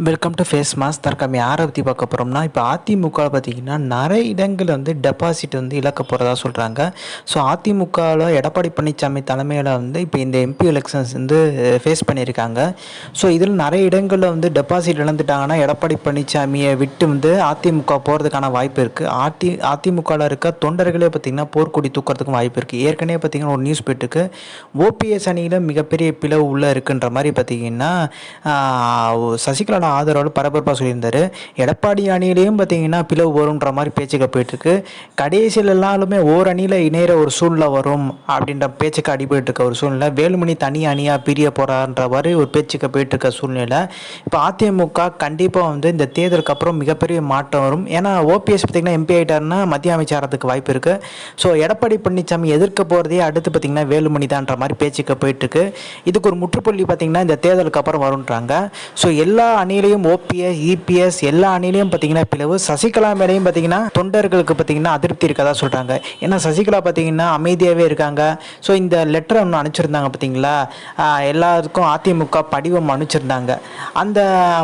Welcome to Face Mass. தற்காமி யாரை பற்றி பார்க்க போகிறோம்னா, இப்போ அதிமுகவில் பார்த்தீங்கன்னா நிறைய இடங்கள் டெபாசிட் இழக்க போகிறதா சொல்கிறாங்க. ஸோ அதிமுகவில் எடப்பாடி பழனிசாமி தலைமையில் இப்போ இந்த எம்பி எலெக்ஷன்ஸ் ஃபேஸ் பண்ணியிருக்காங்க. ஸோ இதில் நிறைய இடங்களில் டெபாசிட் இழந்துட்டாங்கன்னா எடப்பாடி பழனிசாமியை விட்டு அதிமுக போகிறதுக்கான வாய்ப்பு இருக்குது. அதிமுகவில் இருக்க தொண்டர்களே பார்த்திங்கன்னா போர்க்கொடி தூக்கிறதுக்கும் வாய்ப்பு இருக்குது. ஏற்கனவே பார்த்திங்கன்னா ஒரு நியூஸ் போயிட்டுருக்கு, ஓபிஎஸ் அணியில் மிகப்பெரிய பிளவு உள்ளே இருக்குன்ற மாதிரி பார்த்திங்கன்னா சசிகலா ஆதரவு பரபரப்பாக சொல்லியிருந்தார். எடப்பாடி அணியிலையும் பார்த்தீங்கன்னா பிளவு வரும்ன்ற மாதிரி பேச்சுக்க போயிட்டுருக்கு. கடைசியில் எல்லாருமே ஓர் அணியில் இணையிற ஒரு சூழ்நிலை வரும் அப்படின்ற பேச்சுக்கு அடிபட்டு இருக்க ஒரு சூழ்நிலை. வேலுமணி தனி அணியாக பிரிய போகிறான்ற மாதிரி ஒரு பேச்சுக்க போயிட்டு இருக்க சூழ்நிலை. இப்போ அதிமுக கண்டிப்பாக இந்த தேர்தலுக்கு அப்புறம் மிகப்பெரிய மாற்றம் வரும். ஏன்னா ஓபிஎஸ் பார்த்திங்கன்னா எம்பி ஆகிட்டாருன்னா மத்திய அமைச்சரத்துக்கு வாய்ப்பு இருக்குது. ஸோ எடப்பாடி பழனிசாமி எதிர்க்க போகிறதே அடுத்து பார்த்திங்கன்னா வேலுமணி தான்ற மாதிரி பேச்சுக்க போயிட்டுருக்கு. இதுக்கு ஒரு முற்றுப்புள்ளி பார்த்திங்கன்னா இந்த தேர்தலுக்கு அப்புறம் வரும்ன்றாங்க. ஸோ எல்லா அணியிலையும் ஓபிஎஸ் இபிஎஸ் எல்லா அணிலையும் பார்த்தீங்கன்னா பிளவு. சசிகலா மேலேயும் பார்த்தீங்கன்னா தொண்டர்களுக்கு பார்த்தீங்கன்னா அதிருப்தி இருக்கதா சொல்கிறாங்க. ஏன்னா சசிகலா பார்த்தீங்கன்னா அமைதியாகவே இருக்காங்க. ஸோ இந்த லெட்டரை ஒன்று அனுப்பிச்சிருந்தாங்க பார்த்தீங்களா, எல்லாருக்கும் அதிமுக படிவம் அனுப்பிச்சிருந்தாங்க. அந்த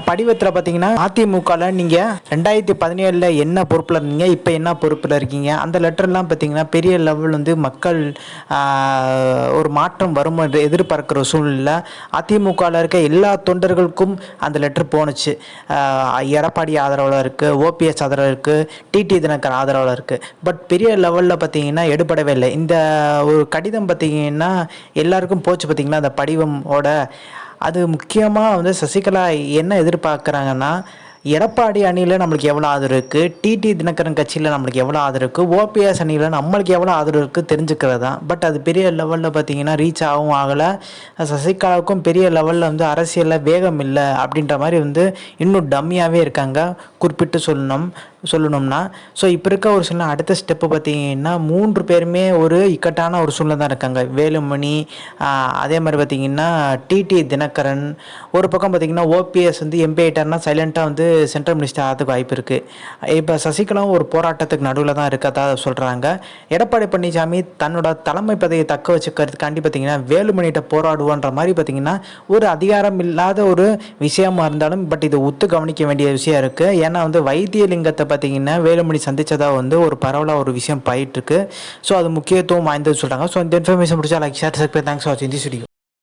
படிவத்தில் பார்த்தீங்கன்னா அதிமுகவில் நீங்கள் 2017 என்ன பொறுப்பில் இருந்தீங்க, இப்போ என்ன பொறுப்பில் இருக்கீங்க, அந்த லெட்டர்லாம் பார்த்தீங்கன்னா பெரிய லெவல் மக்கள் ஒரு மாற்றம் வரும் என்று எதிர்பார்க்கிற சூழ்நிலை. அதிமுகவில் இருக்க எல்லா தொண்டர்களுக்கும் அந்த லெட்டர் போணுச்சு. எடப்பாடி ஆதரவில் இருக்குது, ஓபிஎஸ் ஆதரவு இருக்குது, டிடி தினகர் ஆதரவில் இருக்குது. பட் பெரிய லெவலில் பார்த்தீங்கன்னா எடுபடவே இல்லை. இந்த ஒரு கடிதம் பார்த்தீங்கன்னா எல்லாருக்கும் போச்சு பார்த்தீங்களா அந்த படிவமோட. அது முக்கியமாக சசிகலா என்ன எதிர்பார்க்குறாங்கன்னா, எடப்பாடி அணியில் நம்மளுக்கு எவ்வளோ ஆதரவு இருக்குது, டிடி தினகரன் கட்சியில் நம்மளுக்கு எவ்வளோ ஆதரவு இருக்குது, ஓபிஎஸ் அணியில் நம்மளுக்கு எவ்வளோ ஆதரவு இருக்குது தெரிஞ்சுக்கிறது தான். பட் அது பெரிய லெவலில் பார்த்தீங்கன்னா ரீச் ஆகவும் ஆகலை. சசிகலாவுக்கும் பெரிய லெவலில் அரசியலில் வேகம் இல்லை அப்படின்ற மாதிரி இன்னும் டம்மியாகவே இருக்காங்க குறிப்பிட்டு சொல்லணும்னா. ஸோ இப்போ இருக்க ஒரு சூழ்நிலை அடுத்த ஸ்டெப்பு பார்த்தீங்கன்னா 3 பேருமே ஒரு இக்கட்டான ஒரு சூழ்நிலை தான் இருக்காங்க. வேலுமணி, அதே மாதிரி பார்த்தீங்கன்னா டிடி தினகரன். ஒரு பக்கம் பார்த்தீங்கன்னா ஓபிஎஸ் எம்பி ஆகிட்டார்னா சைலண்ட்டாக சென்ட்ரல் மினிஸ்டர் ஆகிறதுக்கு வாய்ப்பு இருக்குது. இப்போ சசிகலாவும் ஒரு போராட்டத்துக்கு நடுவில் தான் இருக்கதா சொல்கிறாங்க. எடப்பாடி பழனிசாமி தன்னோட தலைமை பதவியை தக்க வச்சுக்கிறதுக்காண்டி பார்த்தீங்கன்னா வேலுமணிகிட்ட போராடுவோன்ற மாதிரி பார்த்தீங்கன்னா ஒரு அதிகாரம் இல்லாத ஒரு விஷயமா இருந்தாலும் பட் இதை ஒத்து கவனிக்க வேண்டிய விஷயம் இருக்குது. ஏன்னா வைத்தியலிங்கத்தை பார்த்தீங்கன்னா வேலுமணி சந்தித்ததா ஒரு பரவலாக ஒரு விஷயம் போயிட்டுருக்கு. ஸோ அது முக்கியத்துவம் வாய்ந்தது சொல்கிறாங்க. ஸோ இந்த இன்ஃபர்மேஷன் பிடிச்சா like share subscribe. Thanks for வாட்சிங் திஸ் வீடியோ.